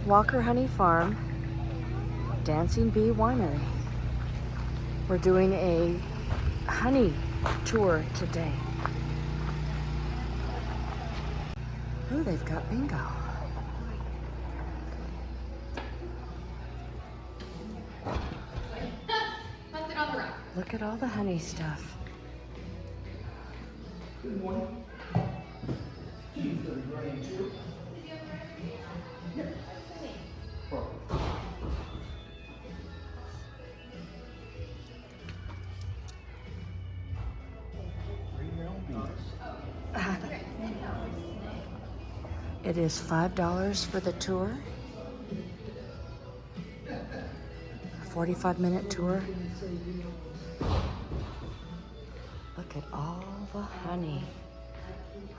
Walker Honey Farm, Dancing Bee Winery. We're doing a honey tour today. Ooh, they've got bingo. Look at all the honey stuff. Good morning. She's going to run into It is $5 for the tour. A 45-minute tour. Look at all the honey.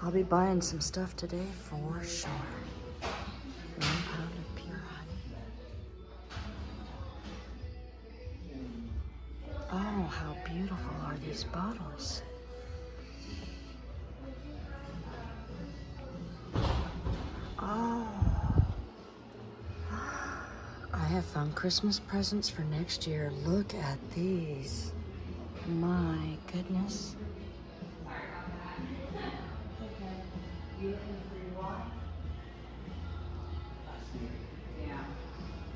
I'll be buying some stuff today for sure. 1 pound of pure honey. Oh, how beautiful are these bottles. Oh. I have found Christmas presents for next year. Look at these. My goodness.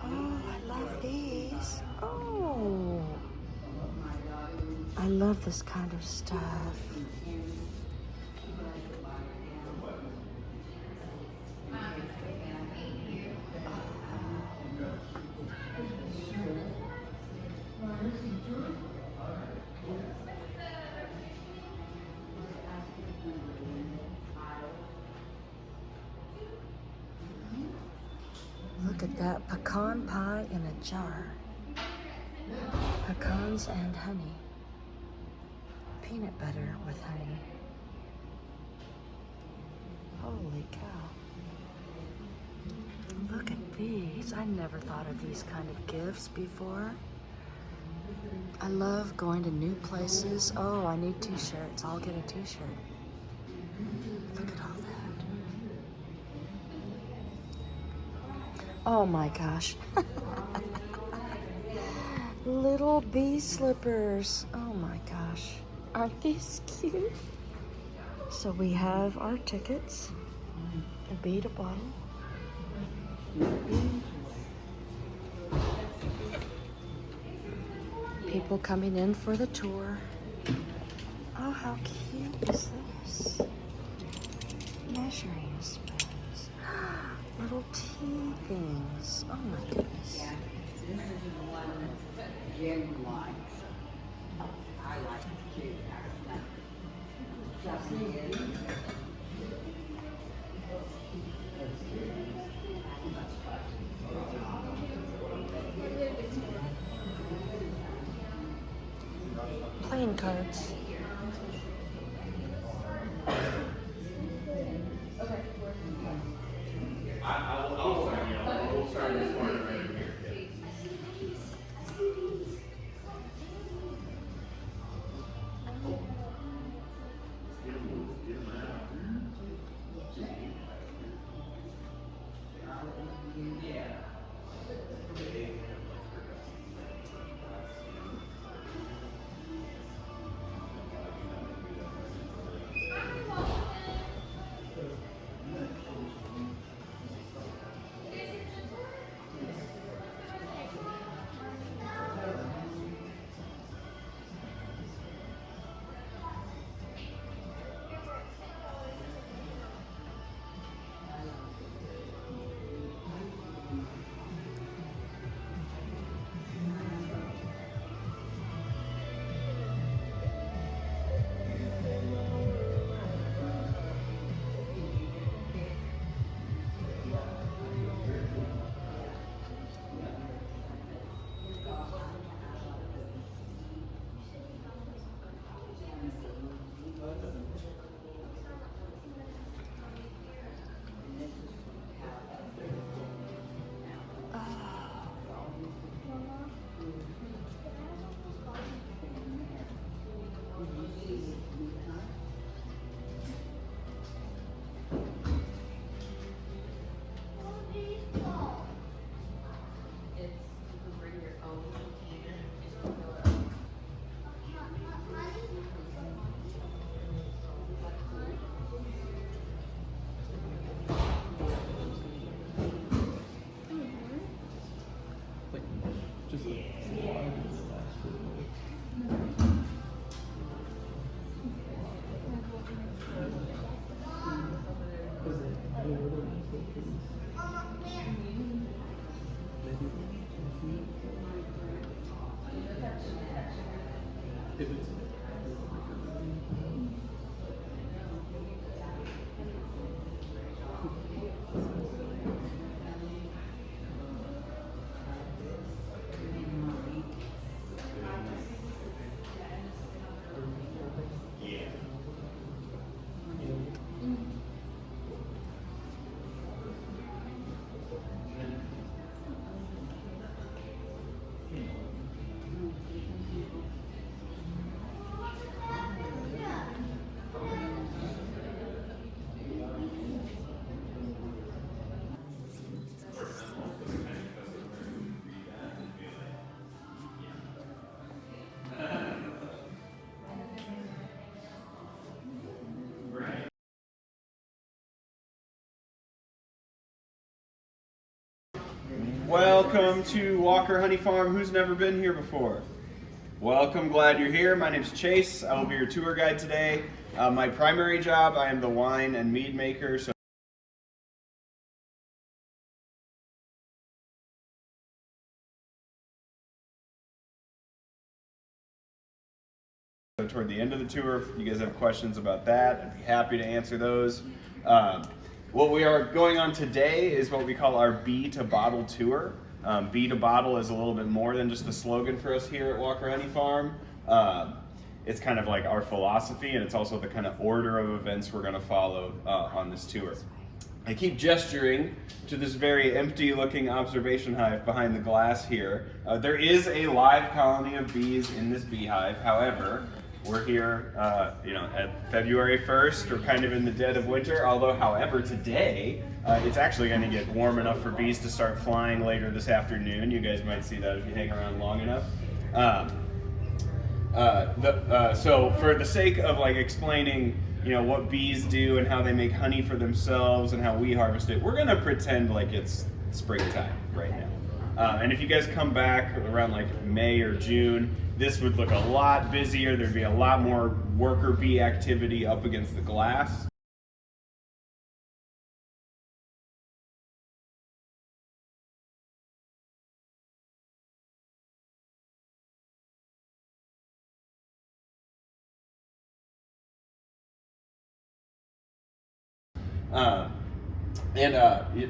Oh, I love these. Oh. I love this kind of stuff. Look at that pecan pie in a jar. Pecans and honey. Peanut butter with honey. Holy cow. Look at these. I never thought of these kind of gifts before. I love going to new places. Oh, I need t-shirts. I'll get a t-shirt. Look at all that. Oh my gosh. Little bee slippers. Oh my gosh. Aren't these cute? So we have our tickets. A bead a bottle. People coming in for the tour. Oh, how cute is this? Measuring spoons. Little tea things. Oh my goodness. This is the one that Jen likes. I like it too. Playing cards. We'll start this corner right here. If it's Welcome to Walker Honey Farm. Who's never been here before? Welcome, glad you're here. My name's Chase. I will be your tour guide today. My primary job, I am the wine and mead maker. So toward the end of the tour, if you guys have questions about that, I'd be happy to answer those. What we are going on today is what we call our Bee to Bottle tour. Bee to Bottle is a little bit more than just a slogan for us here at Walker Honey Farm. It's kind of like our philosophy, and it's also the kind of order of events we're going to follow on this tour. I keep gesturing to this very empty looking observation hive behind the glass here. There is a live colony of bees in this beehive. However, we're here, at February 1st. We're kind of in the dead of winter. However, today it's actually going to get warm enough for bees to start flying later this afternoon. You guys might see that if you hang around long enough. So for the sake of explaining, what bees do and how they make honey for themselves and how we harvest it, we're going to pretend like it's springtime right now. And if you guys come back around May or June, this would look a lot busier. There'd be a lot more worker bee activity up against the glass.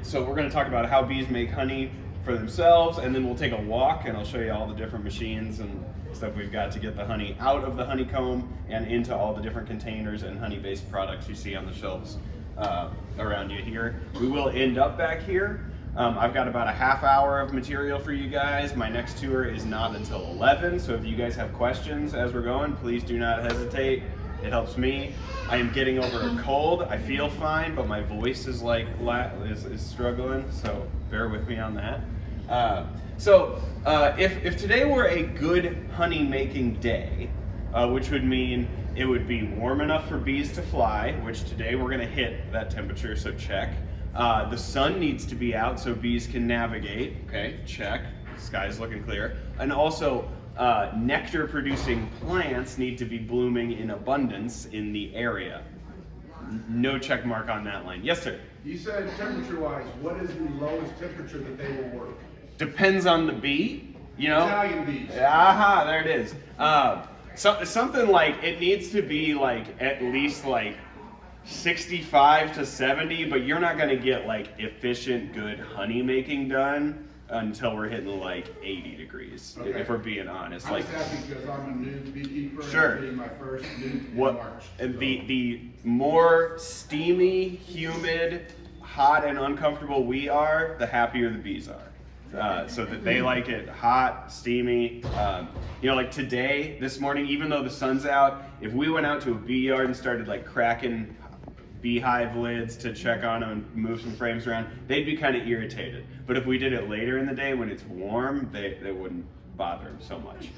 So we're going to talk about how bees make honey for themselves, and then we'll take a walk and I'll show you all the different machines and stuff we've got to get the honey out of the honeycomb and into all the different containers and honey-based products you see on the shelves around you here. We will end up back here. I've got about a half hour of material for you guys. My next tour is not until 11, so if you guys have questions as we're going, please do not hesitate. It helps me. I am getting over a cold. I feel fine, but my voice is is struggling, so bear with me on that. If today were a good honey making day, which would mean it would be warm enough for bees to fly, which today we're gonna hit that temperature, so check. The sun needs to be out so bees can navigate, okay, check. The sky's looking clear. And also, nectar producing plants need to be blooming in abundance in the area. No check mark on that line. Yes, sir? You said temperature-wise, what is the lowest temperature that they will work? Depends on the bee, Italian bees. Aha, there it is. Something it needs to be at least 65 to 70, but you're not gonna get efficient, good honey making done until we're hitting 80 degrees, okay. If we're being honest. I'm just happy because I'm a new beekeeper Sure. and I'm getting my first new in What March. the more steamy, humid, hot, and uncomfortable we are, the happier the bees are. So that they like it hot, steamy. Today, this morning, even though the sun's out, if we went out to a bee yard and started cracking beehive lids to check on them and move some frames around, they'd be kind of irritated. But if we did it later in the day when it's warm, they wouldn't bother them so much.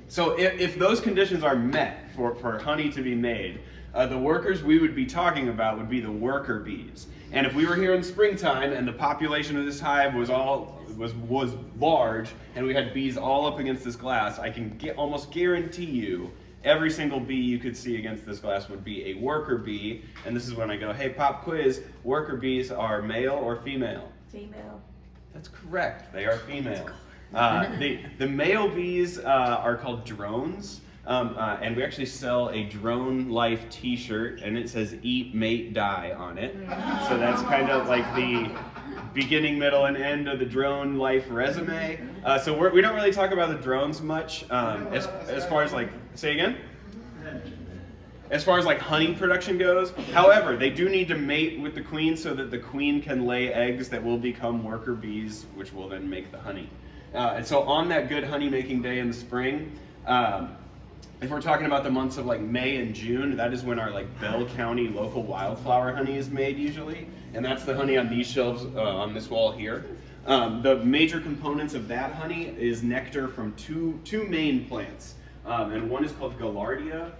So if those conditions are met for honey to be made, the workers we would be talking about would be the worker bees. And if we were here in springtime and the population of this hive was large and we had bees all up against this glass, I can almost guarantee you every single bee you could see against this glass would be a worker bee. And this is when I go, hey, pop quiz, worker bees are male or female? Female. That's correct, they are female. The male bees are called drones. And we actually sell a Drone Life t-shirt, and it says eat, mate, die on it. So that's kind of like the beginning, middle, and end of the Drone Life resume. So we don't really talk about the drones much. As far as like, say again? As far as like honey production goes. However, they do need to mate with the queen so that the queen can lay eggs that will become worker bees, which will then make the honey. And so on that good honey making day in the spring, if we're talking about the months of like May and June, that is when our like Bell County local wildflower honey is made usually. And that's the honey on these shelves on this wall here. The major components of that honey is nectar from two main plants. And one is called Gaillardia,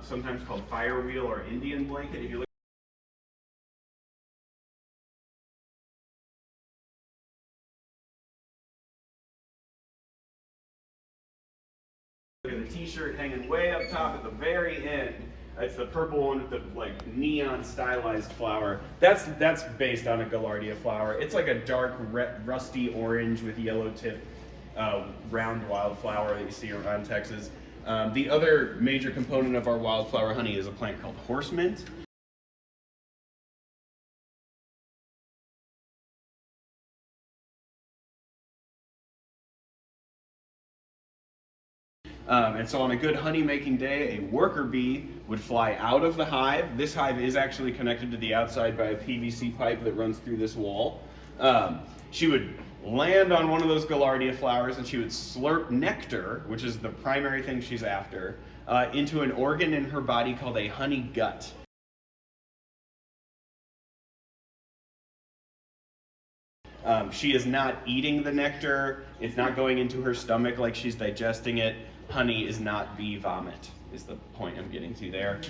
sometimes called firewheel or Indian blanket. If you look at the t-shirt hanging way up top at the very end, it's the purple one with the like neon stylized flower. That's based on a Gaillardia flower. It's like a dark rusty orange with yellow tip round wildflower that you see around Texas. The other major component of our wildflower honey is a plant called horse mint. And so on a good honey making day, a worker bee would fly out of the hive. This hive is actually connected to the outside by a PVC pipe that runs through this wall. She would land on one of those Gaillardia flowers and she would slurp nectar, which is the primary thing she's after, into an organ in her body called a honey gut. She is not eating the nectar. It's not going into her stomach like she's digesting it. Honey is not bee vomit, is the point I'm getting to there.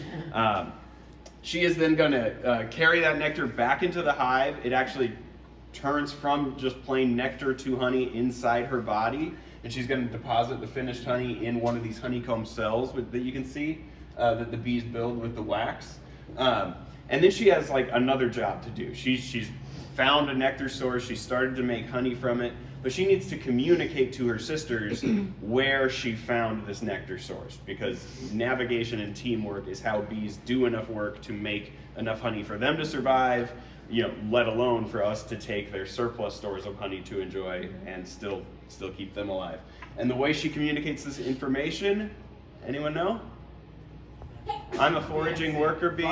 She is then going to carry that nectar back into the hive. It actually turns from just plain nectar to honey inside her body, and she's going to deposit the finished honey in one of these honeycomb cells that you can see that the bees build with the wax. And then she has like another job to do. She's found a nectar source, she started to make honey from it, but she needs to communicate to her sisters where she found this nectar source, because navigation and teamwork is how bees do enough work to make enough honey for them to survive, let alone for us to take their surplus stores of honey to enjoy and still keep them alive. And the way she communicates this information, anyone know? I'm a foraging worker bee.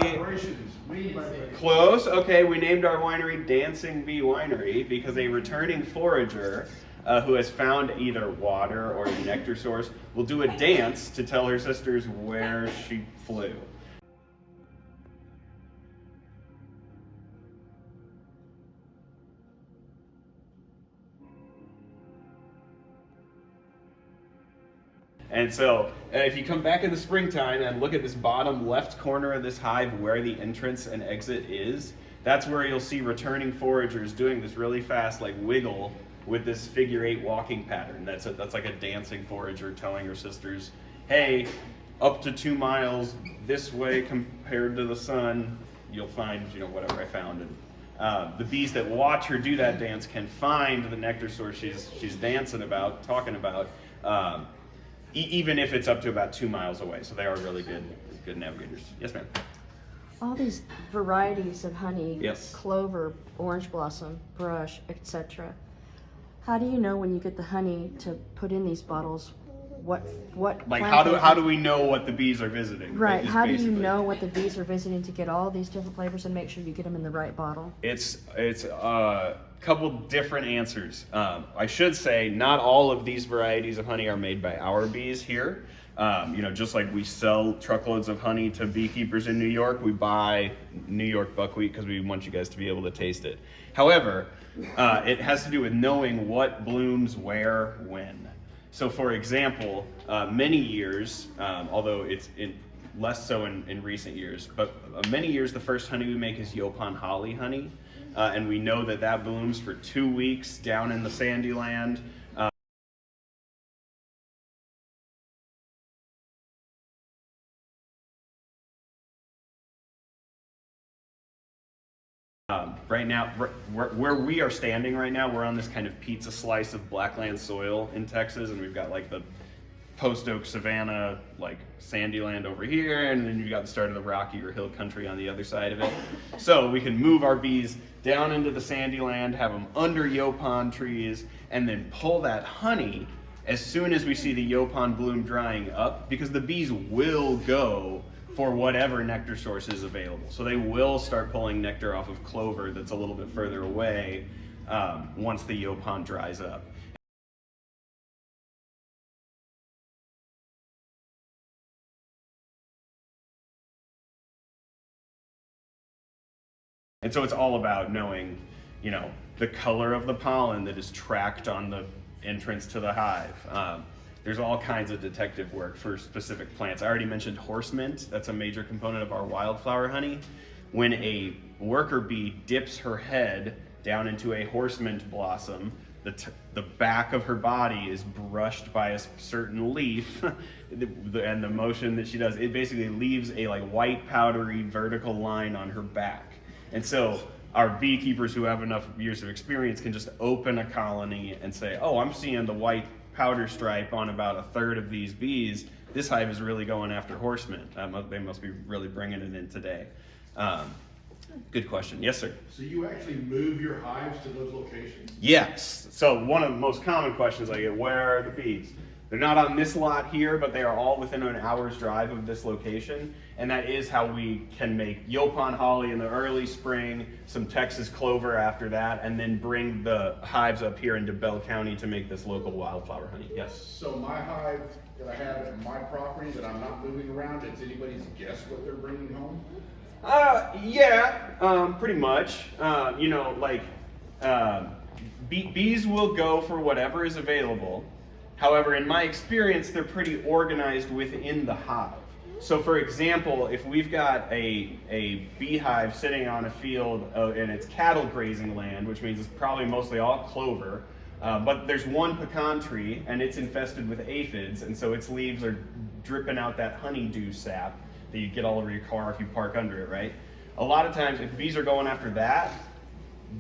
Close. Okay, we named our winery Dancing Bee Winery because a returning forager who has found either water or a nectar source will do a dance to tell her sisters where she flew. And so if you come back in the springtime and look at this bottom left corner of this hive where the entrance and exit is, that's where you'll see returning foragers doing this really fast like wiggle with this figure 8 walking pattern. That's like a dancing forager telling her sisters, hey, up to 2 miles this way compared to the sun, you'll find whatever I found. And the bees that watch her do that dance can find the nectar source she's dancing about, talking about, even if it's up to about 2 miles away. So they are really good navigators. Yes, ma'am. All these varieties of honey, Yes. clover, orange blossom, brush, etc. How do you know when you get the honey to put in these bottles what Like plant how do we know what the bees are visiting? Right, is how do you basically- know what the bees are visiting to get all these different flavors and make sure you get them in the right bottle? It's a couple different answers. I should say not all of these varieties of honey are made by our bees here. Just like we sell truckloads of honey to beekeepers in New York, we buy New York buckwheat because we want you guys to be able to taste it. However, it has to do with knowing what blooms where, when. So for example, many years, although it's less so in recent years, but many years the first honey we make is Yaupon holly honey. And we know that blooms for 2 weeks down in the sandy land. Right now, where we are standing right now, we're on this kind of pizza slice of blackland soil in Texas, and we've got like the post oak savanna, like sandy land over here, and then you've got the start of the rocky or hill country on the other side of it. So we can move our bees down into the sandy land, have them under yaupon trees, and then pull that honey as soon as we see the yaupon bloom drying up, because the bees will go for whatever nectar source is available. So they will start pulling nectar off of clover that's a little bit further away once the yaupon dries up. And so it's all about knowing, you know, the color of the pollen that is tracked on the entrance to the hive. There's all kinds of detective work for specific plants. I already mentioned horse mint. That's a major component of our wildflower honey. When a worker bee dips her head down into a horse mint blossom, the back of her body is brushed by a certain leaf, and the motion that she does, it basically leaves a like white powdery vertical line on her back. And so our beekeepers who have enough years of experience can just open a colony and say, oh, I'm seeing the white powder stripe on about a third of these bees. This hive is really going after horse mint. They must be really bringing it in today. Good question. Yes, sir. So you actually move your hives to those locations? Yes. So one of the most common questions I get, where are the bees? They're not on this lot here, but they are all within an hour's drive of this location. And that is how we can make yaupon holly in the early spring, some Texas clover after that, and then bring the hives up here into Bell County to make this local wildflower honey. Yes? So my hive that I have at my property that I'm not moving around, it's anybody's guess what they're bringing home? Yeah, pretty much. You know, like, bees will go for whatever is available. However, in my experience, they're pretty organized within the hive. So for example, if we've got a beehive sitting on a field and it's cattle grazing land, which means it's probably mostly all clover, but there's one pecan tree and it's infested with aphids, and so its leaves are dripping out that honeydew sap that you get all over your car if you park under it, right? A lot of times, if bees are going after that,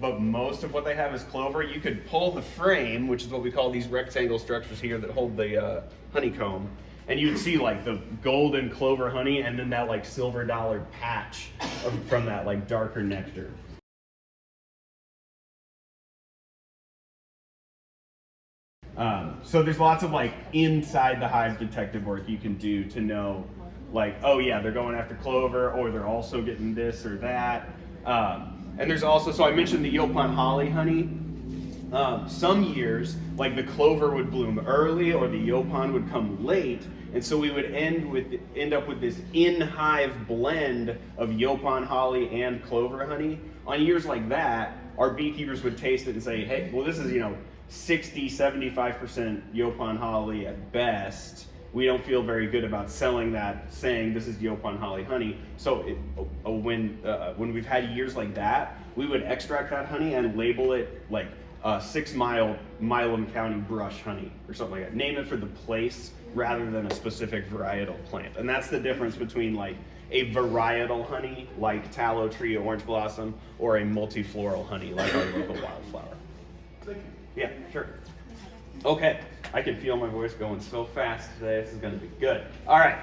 but most of what they have is clover, you could pull the frame, which is what we call these rectangle structures here that hold the honeycomb, and you'd see like the golden clover honey and then that like silver dollar patch from that like darker nectar. So there's lots of like inside the hive detective work you can do to know like, oh yeah, they're going after clover, or they're also getting this or that. And there's also, so I mentioned the yaupon holly honey. Some years, like the clover would bloom early or the yaupon would come late, and so we would end up with this in-hive blend of yaupon holly and clover honey. On years like that, our beekeepers would taste it and say, hey, well this is, you know, 60, 75% yaupon holly at best. We don't feel very good about selling that, saying this is yaupon holly honey. So when we've had years like that, we would extract that honey and label it like 6 Mile Milam County brush honey or something like that. Name it for the place rather than a specific varietal plant. And that's the difference between like a varietal honey like tallow tree, orange blossom, or a multifloral honey like our local wildflower. Thank you. Yeah, sure. Okay, I can feel my voice going so fast today. This is going to be good. All right,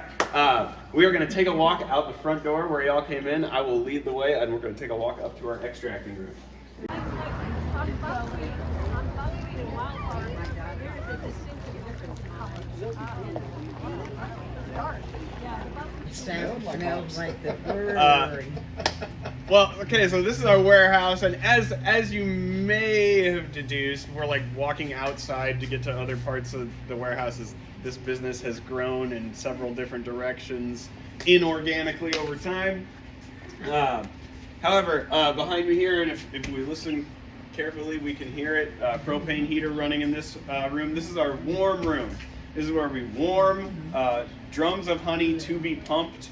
we are going to take a walk out the front door where y'all came in. I will lead the way, and we're going to take a walk up to our extracting room. Smells like the brewery. Well, okay, so this is our warehouse, and as you may have deduced, we're like walking outside to get to other parts of the warehouse. This business has grown in several different directions inorganically over time. However, behind me here, and if we listen carefully, we can hear it, propane heater running in this room. This is our warm room. This is where we warm drums of honey to be pumped.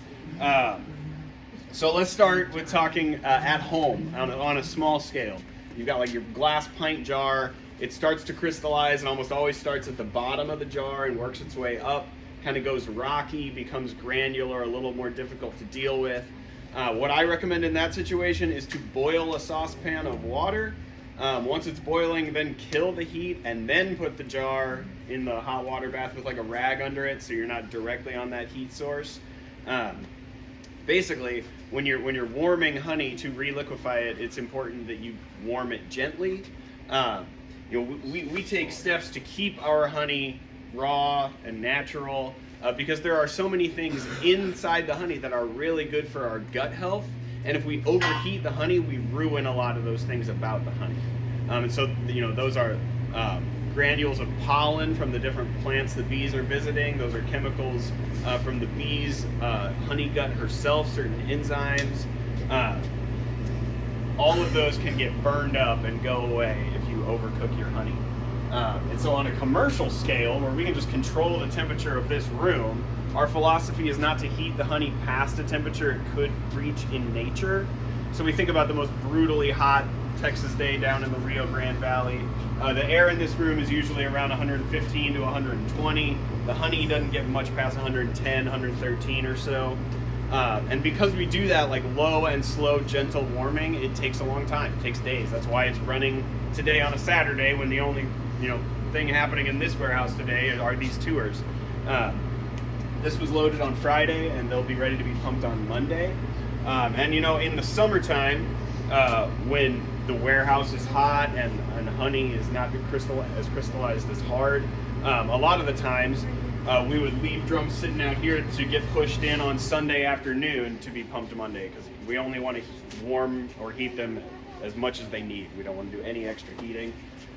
So let's start with talking at home on a small scale. You've got like your glass pint jar. It starts to crystallize and almost always starts at the bottom of the jar and works its way up, kind of goes rocky, becomes granular, a little more difficult to deal with. What I recommend in that situation is to boil a saucepan of water. Once it's boiling, then kill the heat and then put the jar in the hot water bath with like a rag under it so you're not directly on that heat source. Basically, when you're warming honey to reliquefy it, it's important that you warm it gently. We take steps to keep our honey raw and natural because there are so many things inside the honey that are really good for our gut health. And if we overheat the honey, we ruin a lot of those things about the honey. And so, those are granules of pollen from the different plants the bees are visiting. Those are chemicals from the bees' honey gut herself, certain enzymes. All of those can get burned up and go away if you overcook your honey. And so on a commercial scale, where we can just control the temperature of this room, our philosophy is not to heat the honey past a temperature it could reach in nature. So we think about the most brutally hot Texas day down in the Rio Grande Valley. The air in this room is usually around 115 to 120. The honey doesn't get much past 110, 113 or so. And because we do that like low and slow, gentle warming, it takes a long time. It takes days. That's why it's running today on a Saturday when the only thing happening in this warehouse today are these tours. This was loaded on Friday and they'll be ready to be pumped on Monday. And in the summertime, when the warehouse is hot and honey is not as crystallized as hard, a lot of the times we would leave drums sitting out here to get pushed in on Sunday afternoon to be pumped Monday, because we only want to warm or heat them as much as they need. We don't want to do any extra heating.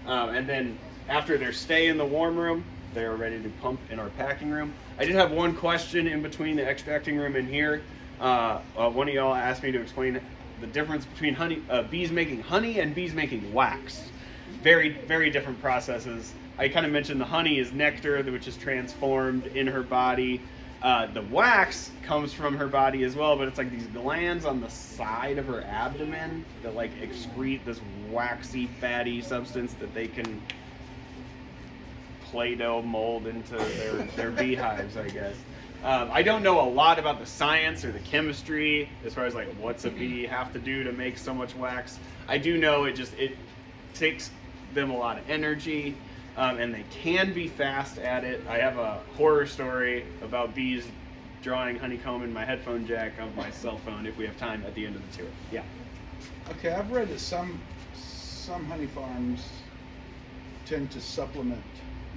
And then after their stay in the warm room, they are ready to pump in our packing room. I did have one question in between the extracting room and here. One of y'all asked me to explain the difference between bees making honey and bees making wax. Very, very different processes. I kind of mentioned the honey is nectar, which is transformed in her body. The wax comes from her body as well, but it's like these glands on the side of her abdomen that like excrete this waxy, fatty substance that they can Play-Doh mold into their beehives, I guess. I don't know a lot about the science or the chemistry as far as like what's a bee have to do to make so much wax. I do know it takes them a lot of energy, and they can be fast at it. I have a horror story about bees drawing honeycomb in my headphone jack of my cell phone if we have time at the end of the tour. Yeah. Okay, I've read that some honey farms tend to supplement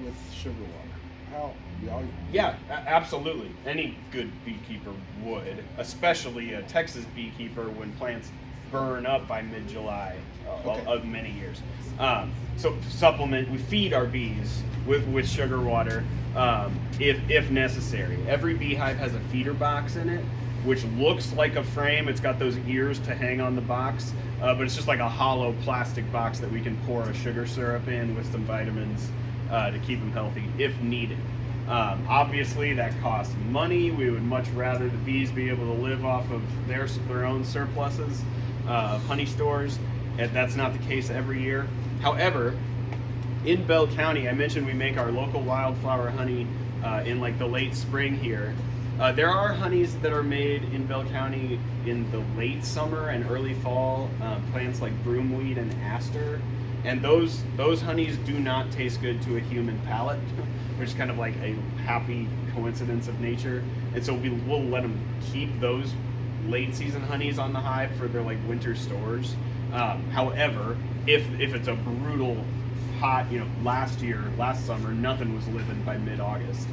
with sugar water. Yeah, absolutely. Any good beekeeper would, especially a Texas beekeeper when plants burn up by mid-July of many years. So supplement, we feed our bees with sugar water if necessary. Every beehive has a feeder box in it, which looks like a frame. It's got those ears to hang on the box, but it's just like a hollow plastic box that we can pour a sugar syrup in with some vitamins to keep them healthy if needed. Obviously that costs money. We would much rather the bees be able to live off of their own surpluses of honey stores, and that's not the case every year. However, in Bell County, I mentioned we make our local wildflower honey in like the late spring here. There are honeys that are made in Bell County in the late summer and early fall, plants like broomweed and aster. And those honeys do not taste good to a human palate, which is kind of like a happy coincidence of nature. And so we'll let them keep those late season honeys on the hive for their like winter stores. However, if it's a brutal hot, last summer, nothing was living by mid-August.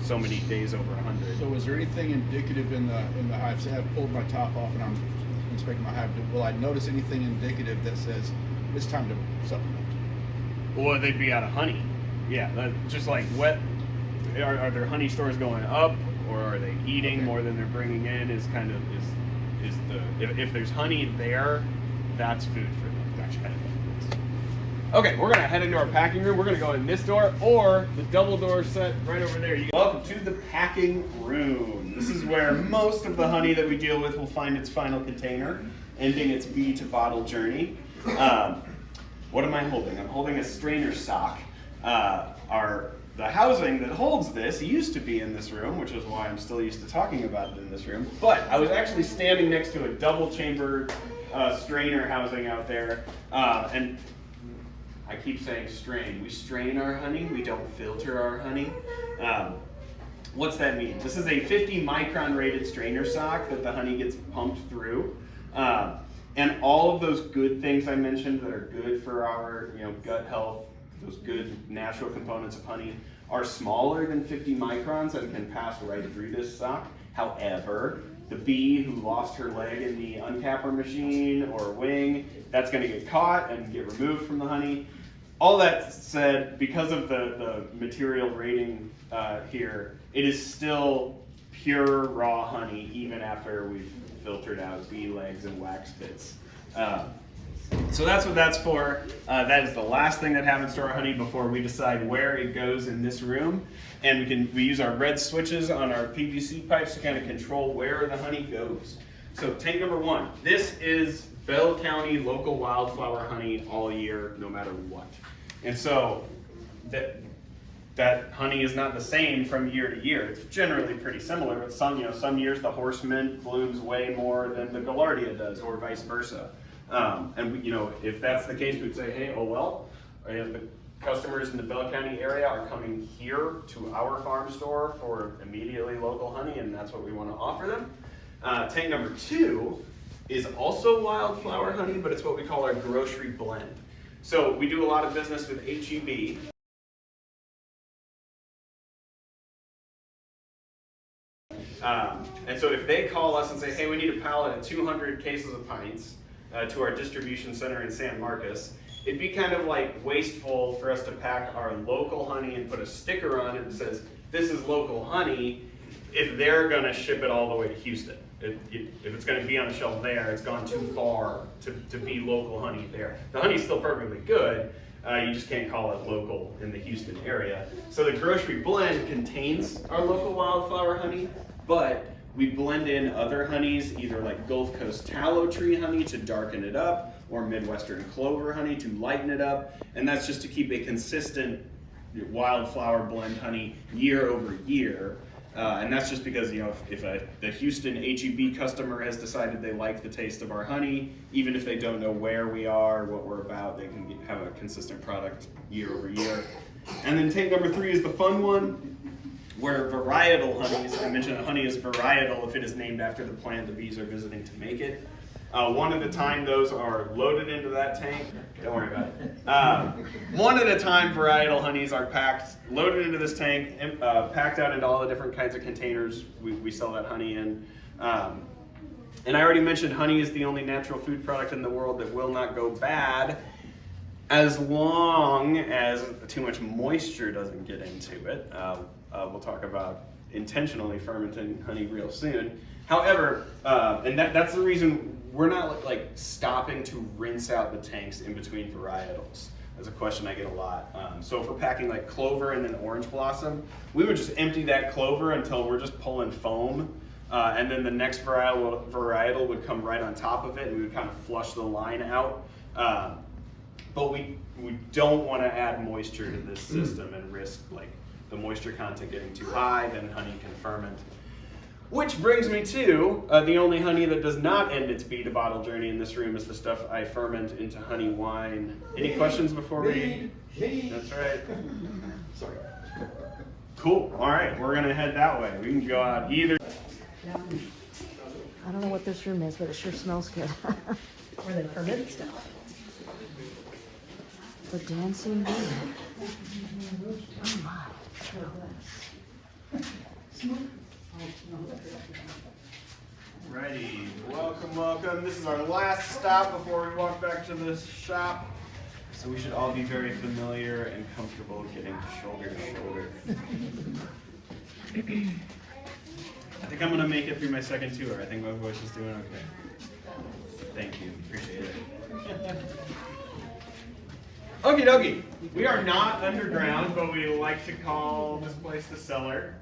So many days over 100. So is there anything indicative in the hive? Say I've pulled my top off and I'm inspecting my hive. Will I notice anything indicative that says it's time to supplement? Well, they'd be out of honey. Yeah, just like wet. Are their honey stores going up, or are they eating more than they're bringing in? If there's honey there, that's food for them. Gotcha. Okay, we're gonna head into our packing room. We're gonna go in this door or the double door set right over there. Welcome to the packing room. This is where most of the honey that we deal with will find its final container, ending its bee to bottle journey. What am I holding? I'm holding a strainer sock. Our the housing that holds this used to be in this room, which is why I'm still used to talking about it in this room. But I was actually standing next to a double chambered strainer housing out there, and I keep saying strain. We strain our honey, we don't filter our honey. What's that mean? This is a 50 micron rated strainer sock that the honey gets pumped through. And all of those good things I mentioned that are good for our gut health, those good natural components of honey, are smaller than 50 microns and can pass right through this sock. However, the bee who lost her leg in the uncapper machine or wing, that's going to get caught and get removed from the honey. All that said, because of the material rating here, it is still pure raw honey even after we've filtered out bee legs and wax bits. So that's what that's for. That is the last thing that happens to our honey before we decide where it goes in this room. And we use our red switches on our PVC pipes to kind of control where the honey goes. So tank number 1, this is Bell County local wildflower honey all year, no matter what. And so that honey is not the same from year to year. It's generally pretty similar, but some years the horse mint blooms way more than the gaillardia does, or vice versa. And if that's the case, we'd say, hey, the customers in the Bell County area are coming here to our farm store for immediately local honey, and that's what we want to offer them. Tank number 2 is also wildflower honey, but it's what we call our grocery blend. So we do a lot of business with H-E-B. And so if they call us and say, hey, we need a pallet of 200 cases of pints to our distribution center in San Marcos, it'd be kind of like wasteful for us to pack our local honey and put a sticker on it that says, this is local honey, if they're going to ship it all the way to Houston. If it's going to be on the shelf there, it's gone too far to be local honey there. The honey's still perfectly good, you just can't call it local in the Houston area. So the grocery blend contains our local wildflower honey, but we blend in other honeys, either like Gulf Coast tallow tree honey to darken it up, or Midwestern clover honey to lighten it up, and that's just to keep a consistent wildflower blend honey year over year. And that's just because, if the Houston H-E-B customer has decided they like the taste of our honey, even if they don't know where we are, what we're about, they can have a consistent product year over year. And then tank number 3 is the fun one, where varietal honeys, I mentioned honey is varietal if it is named after the plant the bees are visiting to make it. One at a time, those are loaded into that tank. Don't worry about it. One at a time, varietal honeys are loaded into this tank, and packed out into all the different kinds of containers we sell that honey in. And I already mentioned honey is the only natural food product in the world that will not go bad as long as too much moisture doesn't get into it. We'll talk about intentionally fermenting honey real soon. However, and that's the reason we're not like stopping to rinse out the tanks in between varietals. That's a question I get a lot. So if we're packing like clover and then orange blossom, we would just empty that clover until we're just pulling foam. And then the next varietal would come right on top of it, and we would kind of flush the line out. But we don't want to add moisture to this system and risk like the moisture content getting too high, then honey can ferment. Which brings me to the only honey that does not end its bee to bottle journey in this room is the stuff I ferment into honey wine. Any questions before we? That's right. Sorry. Cool. All right, we're gonna head that way. We can go out either. I don't know what this room is, but it sure smells good. Where they ferment stuff. The dancing bee. Oh my. Righty, welcome. This is our last stop before we walk back to the shop. So we should all be very familiar and comfortable getting shoulder to shoulder. I think I'm gonna make it through my second tour. I think my voice is doing okay. Thank you, appreciate it. Okie dokie. We are not underground, but we like to call this place the cellar.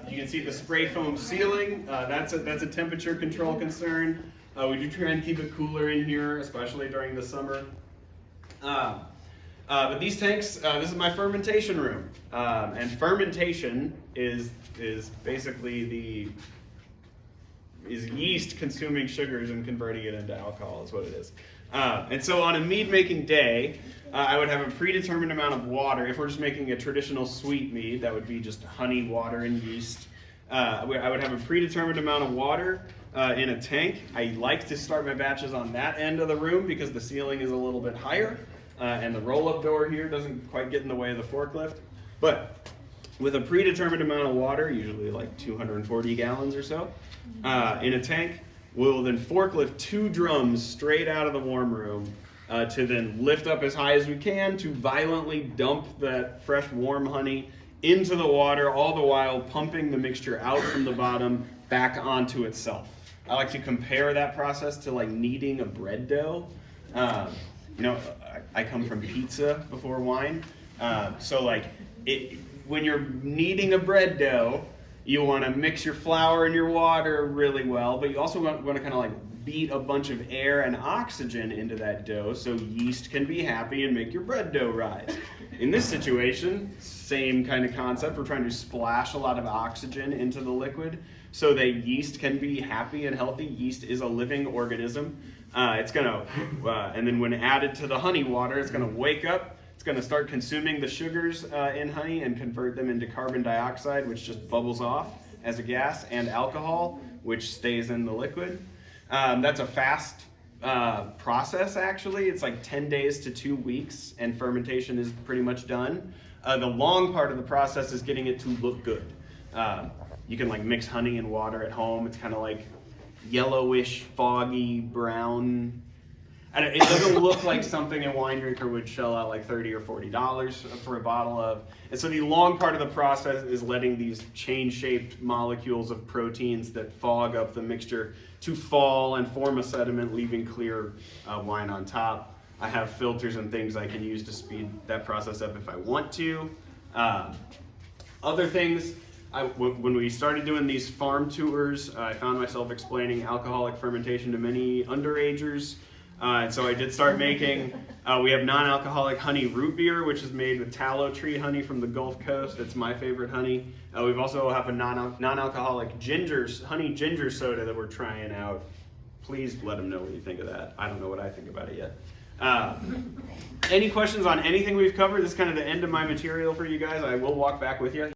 You can see the spray foam ceiling. That's a temperature control concern. We do try and keep it cooler in here, especially during the summer. But these tanks, this is my fermentation room, and fermentation is basically is yeast consuming sugars and converting it into alcohol is what it is. And so on a mead making day, I would have a predetermined amount of water. If we're just making a traditional sweet mead, that would be just honey, water, and yeast. I would have a predetermined amount of water in a tank. I like to start my batches on that end of the room because the ceiling is a little bit higher, and the roll-up door here doesn't quite get in the way of the forklift. But with a predetermined amount of water, usually like 240 gallons or so, in a tank, we'll then forklift 2 drums straight out of the warm room to then lift up as high as we can to violently dump that fresh warm honey into the water, all the while pumping the mixture out from the bottom back onto itself. I like to compare that process to like kneading a bread dough. I come from pizza before wine, so like when you're kneading a bread dough, you want to mix your flour and your water really well, but you also want to kind of like beat a bunch of air and oxygen into that dough so yeast can be happy and make your bread dough rise. In this situation, same kind of concept. We're trying to splash a lot of oxygen into the liquid so that yeast can be happy and healthy. Yeast is a living organism. And then when added to the honey water, it's gonna wake up. It's going to start consuming the sugars in honey and convert them into carbon dioxide, which just bubbles off as a gas, and alcohol, which stays in the liquid. That's a fast process, actually. It's like 10 days to 2 weeks, and fermentation is pretty much done. The long part of the process is getting it to look good. You can like mix honey and water at home. It's kind of like yellowish, foggy, brown. And it doesn't look like something a wine drinker would shell out like $30 or $40 for a bottle of. And so the long part of the process is letting these chain-shaped molecules of proteins that fog up the mixture to fall and form a sediment, leaving clear wine on top. I have filters and things I can use to speed that process up if I want to. Other things, when we started doing these farm tours, I found myself explaining alcoholic fermentation to many underagers. And so I did start making, we have non-alcoholic honey root beer, which is made with tallow tree honey from the Gulf Coast. It's my favorite honey. We've also have a non-alcoholic honey ginger soda that we're trying out. Please let them know what you think of that. I don't know what I think about it yet. Any questions on anything we've covered? This is kind of the end of my material for you guys. I will walk back with you.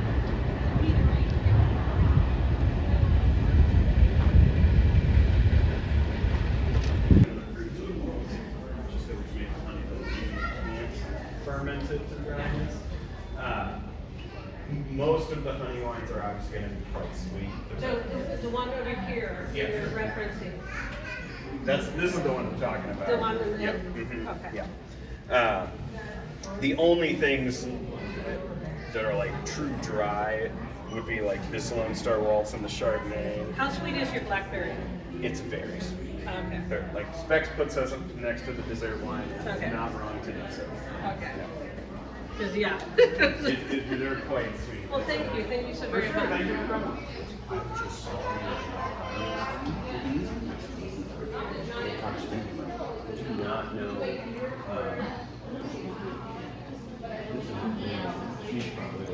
Fermented to dryness. Most of the honey wines are obviously going to be quite sweet. So the one over here, Yeah. you're referencing, This is the one I'm talking about. the one in the, Yep. Mhm. okay. Yeah. The only things that are like true dry would be like this Lone Star Waltz and the Chardonnay. How sweet is your blackberry? It's very sweet. Okay. They're, like Specs puts us up next to the dessert wine. Okay. Not wrong to do so. Okay. Because, yeah. They're quite sweet. Well, thank you. Thank you so very much. Thank you for coming. I do not know. She's probably